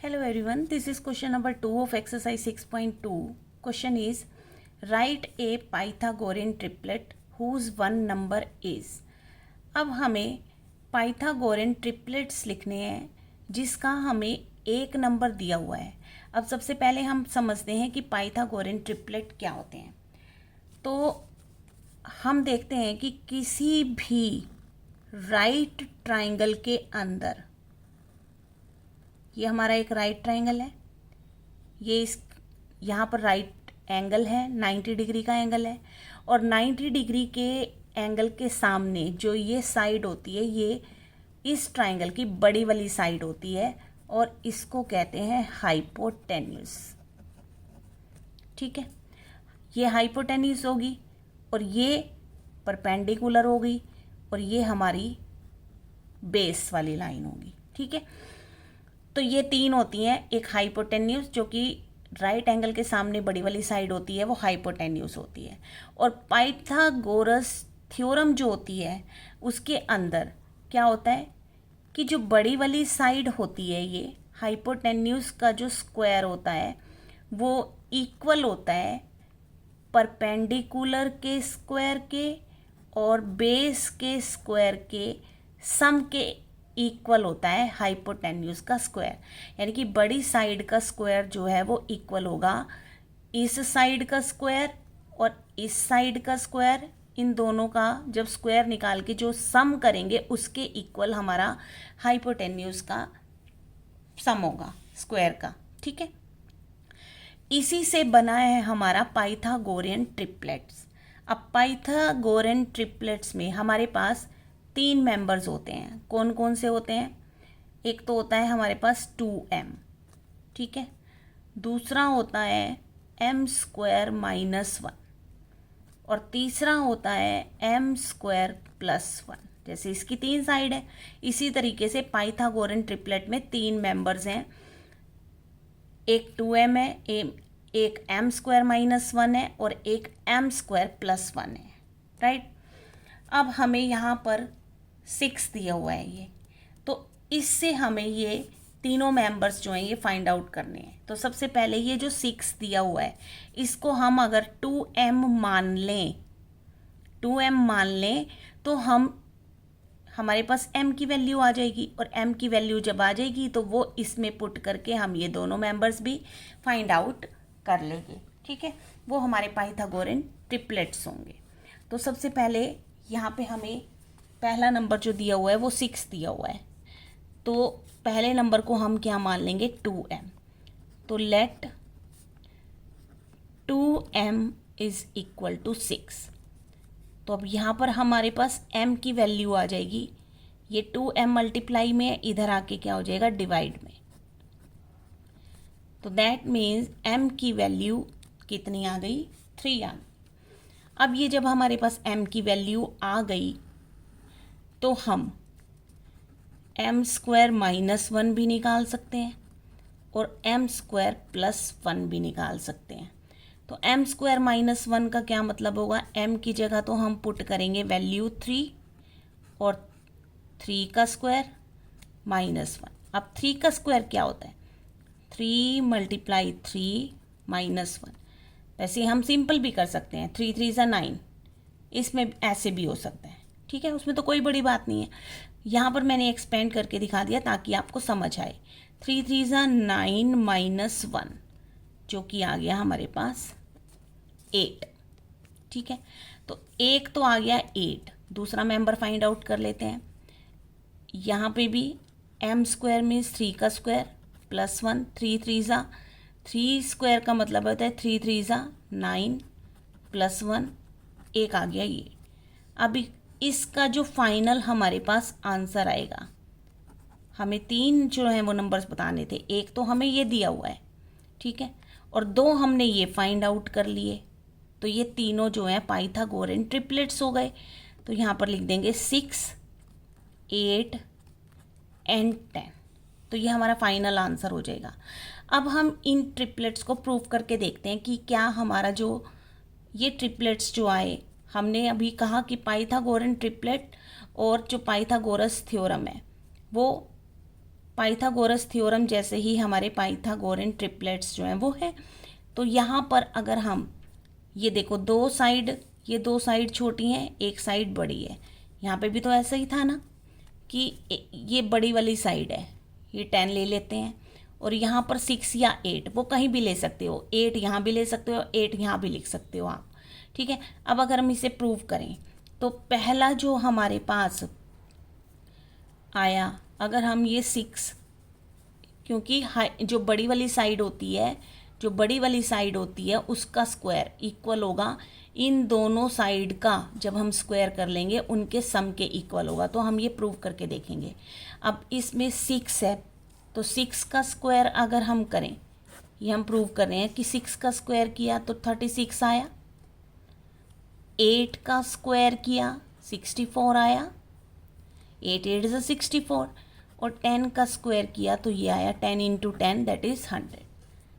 Hello everyone, this is question number 2 of exercise 6.2. Question is, write a Pythagorean triplet whose one number is. अब हमें Pythagorean triplets लिखने हैं जिसका हमें एक नंबर दिया हुआ है। अब सबसे पहले हम समझते हैं कि पाइथागोरन ट्रिपलेट क्या होते हैं। तो हम देखते हैं कि किसी भी राइट ट्राइंगल के अंदर, ये हमारा एक राइट ट्राइंगल है, ये इस यहाँ पर राइट एंगल है, 90 डिग्री का एंगल है, और 90 डिग्री के एंगल के सामने जो ये साइड होती है ये इस ट्राइंगल की बड़ी वाली साइड होती है और इसको कहते हैं हाइपोटेन्यूस। ठीक है, ये हाइपोटेन्यूस होगी और ये परपेंडिकुलर होगी और ये हमारी बेस वाली लाइन होगी। ठीक है, तो ये तीन होती हैं। एक हाइपोटेन्यूस जो कि राइट एंगल के सामने बड़ी वाली साइड होती है, वो हाइपोटेन्यूस होती है। और पाइथागोरस थ्योरम जो होती है उसके अंदर क्या होता है कि जो बड़ी वाली साइड होती है, ये हाइपोटेन्यूस का जो स्क्वायर होता है वो इक्वल होता है परपेंडिकुलर के स्क्वायर के और बेस के स्क्वायर के सम के इक्वल होता है हाइपोटेन्यूस का स्क्वायर। यानी कि बड़ी साइड का स्क्वायर जो है वो इक्वल होगा इस साइड का स्क्वायर और इस साइड का स्क्वायर। इन दोनों का जब स्क्वायर निकाल के जो सम करेंगे उसके इक्वल हमारा हाइपोटेन्यूस का सम होगा स्क्वायर का। ठीक है, इसी से बना है हमारा पाइथागोरियन ट्रिपलेट्स। अब पाइथागोरियन ट्रिपलेट्स में हमारे पास तीन मेंबर्स होते हैं। कौन कौन से होते हैं? एक तो होता है हमारे पास 2m, ठीक है, दूसरा होता है m² - 1 और तीसरा होता है m² + 1। जैसे इसकी तीन साइड है, इसी तरीके से पाइथागोरन ट्रिपलेट में तीन मेंबर्स हैं। एक 2m है, एक m² - 1 है और एक m² + 1 है। राइट, अब हमें यहाँ पर 6 दिया हुआ है ये, तो इससे हमें ये तीनों मेंबर्स जो हैं ये फाइंड आउट करने हैं। तो सबसे पहले ये जो 6 दिया हुआ है इसको हम अगर 2m मान लें, 2m मान लें तो हमारे पास m की वैल्यू आ जाएगी और m की वैल्यू जब आ जाएगी तो वो इसमें पुट करके हम ये दोनों मेंबर्स भी फाइंड आउट कर लेंगे। ठीक है, वो हमारे पाइथागोरन ट्रिपलेट्स होंगे। तो सबसे पहले यहाँ पे हमें पहला नंबर जो दिया हुआ है वो 6 दिया हुआ है, तो पहले नंबर को हम क्या मान लेंगे? 2m। तो लेट 2m = 6। तो अब यहाँ पर हमारे पास m की वैल्यू आ जाएगी, ये 2m मल्टीप्लाई में इधर आके क्या हो जाएगा? डिवाइड में। तो दैट मीन्स m की वैल्यू कितनी आ गई? 3 आ गई। अब ये जब हमारे पास m की वैल्यू आ गई तो हम m² - 1 भी निकाल सकते हैं और m² + 1 भी निकाल सकते हैं। तो m² - 1 का क्या मतलब होगा? m की जगह तो हम पुट करेंगे वैल्यू 3 और 3 का स्क्वायर -1। अब 3 का स्क्वायर क्या होता है? 3 × 3 - 1। वैसे हम सिंपल भी कर सकते हैं, 3 3 = 9, इसमें ऐसे भी हो सकता है। ठीक है, उसमें तो कोई बड़ी बात नहीं है। यहाँ पर मैंने एक्सपेंड करके दिखा दिया ताकि आपको समझ आए। 3 3 = 9 - 1 जो कि आ गया हमारे पास 8। ठीक है, तो एक तो आ गया 8। दूसरा मेंबर फाइंड आउट कर लेते हैं। यहाँ पे भी m² मीन्स 3 का स्क्वायर + 1, 3 3 = 3 स्क्वायर का मतलब होता है 3 3 = 9 + 1, एक आ गया ये। अभी इसका जो फाइनल हमारे पास आंसर आएगा, हमें तीन जो हैं वो नंबर्स बताने थे। एक तो हमें ये दिया हुआ है, ठीक है, और दो हमने ये फाइंड आउट कर लिए। तो ये तीनों जो हैं पाइथागोरन ट्रिपलेट्स हो गए। तो यहाँ पर लिख देंगे 6, 8 एंड 10। तो ये हमारा फाइनल आंसर हो जाएगा। अब हम इन ट्रिपलेट्स को प्रूव करके देखते हैं कि क्या हमारा जो ये ट्रिपलेट्स जो आए, हमने अभी कहा कि पाइथागोरन ट्रिपलेट और जो पाइथागोरस थ्योरम है वो पाइथागोरस थ्योरम जैसे ही हमारे पाइथागोरन ट्रिपलेट्स जो हैं वो है। तो यहाँ पर अगर हम ये देखो, ये दो साइड छोटी हैं, एक साइड बड़ी है। यहाँ पे भी तो ऐसा ही था ना कि ये बड़ी वाली साइड है, ये 10 ले लेते हैं, और यहाँ पर 6 या 8 वो कहीं भी ले सकते हो, 8 यहाँ भी ले सकते हो, 8 यहाँ भी लिख सकते हो आप, ठीक है। अब अगर हम इसे प्रूव करें तो पहला जो हमारे पास आया, अगर हम ये 6, क्योंकि जो बड़ी वाली साइड होती है उसका स्क्वायर इक्वल होगा इन दोनों साइड का, जब हम स्क्वायर कर लेंगे उनके सम के इक्वल होगा। तो हम ये प्रूव करके देखेंगे। अब इसमें 6 है, तो 6 का स्क्वायर अगर हम करें, ये हम प्रूव कर रहे हैं कि 6 का स्क्वायर किया तो 36 आया, 8 का स्क्वायर किया 64 आया, 8 8 is 64, और 10 का स्क्वायर किया तो ये आया 10 इंटू 10 दैट इज़ 100,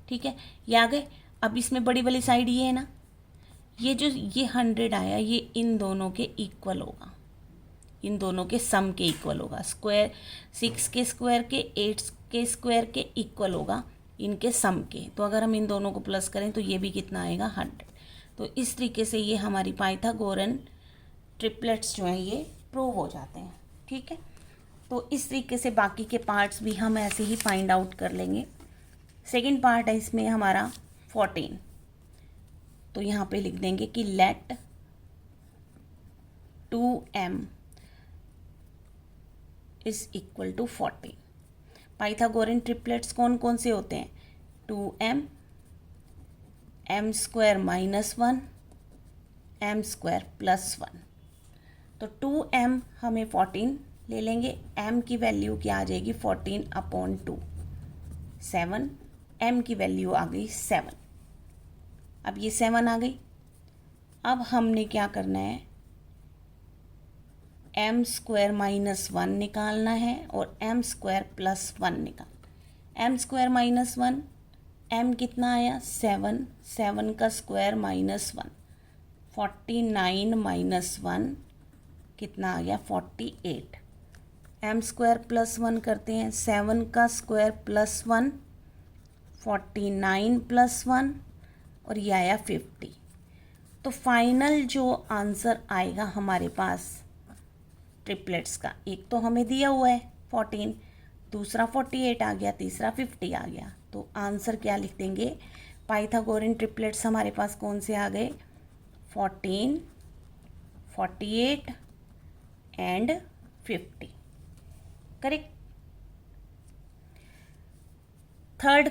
ठीक है। ये आ गए। अब इसमें बड़ी वाली साइड ये है ना, ये 100 आया, ये इन दोनों के इक्वल होगा, इन दोनों के सम के इक्वल होगा। स्क्वायर 6 के स्क्वायर के 8 के स्क्वायर के इक्वल होगा इनके सम के। तो अगर हम इन दोनों को प्लस करें तो ये भी कितना आएगा 100। तो इस तरीके से ये हमारी पाइथागोरन ट्रिपलेट्स जो हैं ये प्रूव हो जाते हैं, ठीक है। तो इस तरीके से बाकी के पार्ट्स भी हम ऐसे ही फाइंड आउट कर लेंगे। सेकेंड पार्ट है इसमें हमारा 14। तो यहाँ पे लिख देंगे कि let 2m is equal to 14। Pythagorean triplets कौन कौन से होते हैं? 2m, m square minus 1, m square plus 1। तो 2m हमें 14 ले लेंगे, m की वैल्यू क्या आ जाएगी 14/2, 7, m की वैल्यू आ गई 7। अब ये 7 आ गई। अब हमने क्या करना है, m स्क्वायर माइनस 1 निकालना है और m स्क्वायर प्लस 1 निकाल। m स्क्वायर माइनस 1, m कितना आया 7, 7 का स्क्वायर माइनस 1, 49 माइनस 1 कितना आ गया 48। m स्क्वायर प्लस 1 करते हैं, 7 का स्क्वायर प्लस 1, 49 प्लस 1, और ये आया 50। तो फाइनल जो आंसर आएगा हमारे पास ट्रिपलेट्स का, एक तो हमें दिया हुआ है 14, दूसरा 48 आ गया, तीसरा 50 आ गया। तो आंसर क्या लिख देंगे, पाइथागोरन ट्रिपलेट्स हमारे पास कौन से आ गए 14, 48 एंड 50, करेक्ट। थर्ड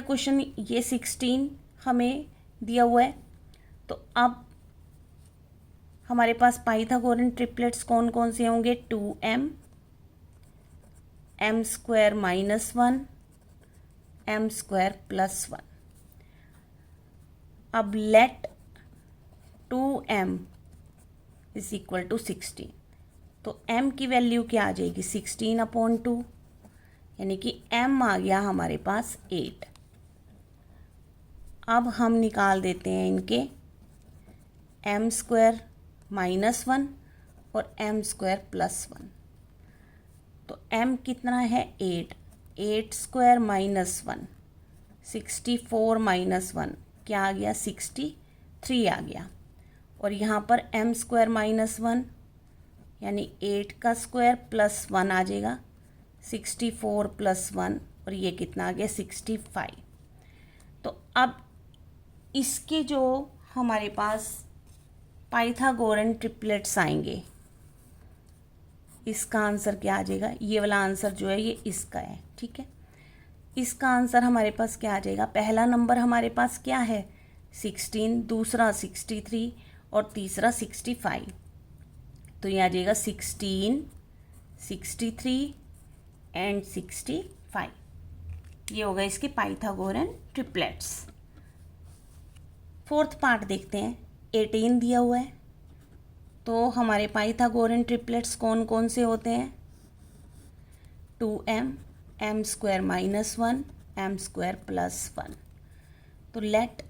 क्वेश्चन ये 16 हमें दिया हुआ है। तो अब हमारे पास पाइथागोरन ट्रिपलेट्स कौन कौन से होंगे, 2m, m square minus 1, m square plus 1। अब late 2m is equal to 16। तो m की वैल्यू क्या आ जाएगी 16/2, यानी कि m आ गया हमारे पास 8। अब हम निकाल देते हैं इनके m स्क्वायर माइनस 1 और m स्क्वायर प्लस 1। तो m कितना है 8, 8 स्क्वायर माइनस 1, 64 माइनस 1 क्या आ गया 63 आ गया। और यहाँ पर m स्क्वायर माइनस 1 यानी 8 का स्क्वायर प्लस 1 आ जाएगा, 64 प्लस 1, और ये कितना आ गया 65। तो अब इसके जो हमारे पास पाइथागोरन ट्रिपलेट्स आएंगे, इसका आंसर क्या आ जाएगा, ये वाला आंसर जो है ये इसका है, ठीक है। इसका आंसर हमारे पास क्या आ जाएगा, पहला नंबर हमारे पास क्या है 16, दूसरा 63 और तीसरा 65। तो ये आ जाएगा 16, 63 एंड 65। ये होगा इसके पाइथागोरन ट्रिपलेट्स। फोर्थ पार्ट देखते हैं, 18 दिया हुआ है। तो हमारे पाइथागोरन ट्रिपलेट्स कौन कौन से होते हैं, 2m, m square minus 1, m square plus 1। तो let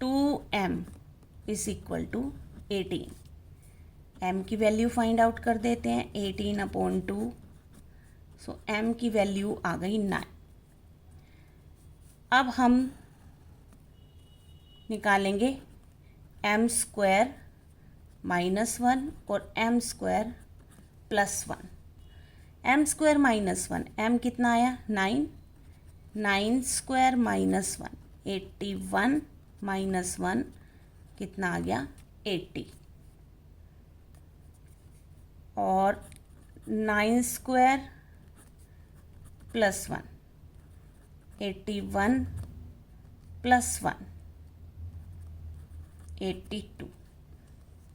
2m is equal to 18। m की वैल्यू फाइंड आउट कर देते हैं, 18/2। सो m की वैल्यू आ गई 9। अब हम निकालेंगे m स्क्वायर -1 और m square +1। m square -1, m कितना आया 9, 9 स्क्वायर -1, 81 -1 कितना आ गया 80, और 9 स्क्वायर +1, 81 +1 82।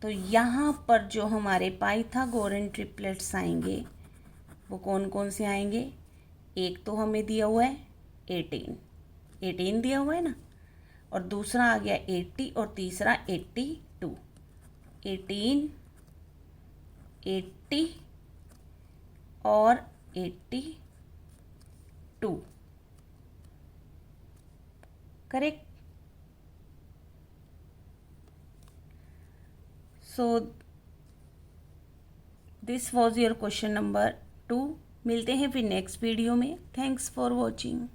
तो यहाँ पर जो हमारे पाइथागोरन ट्रिपलेट्स आएंगे वो कौन कौन से आएंगे? एक तो हमें दिया हुआ है 18 दिया हुआ है ना, और दूसरा आ गया 80 और तीसरा 82। 18, 80 और 82, correct. So this was your question number 2। मिलते हैं फिर नेक्स्ट वीडियो में। Thanks for watching.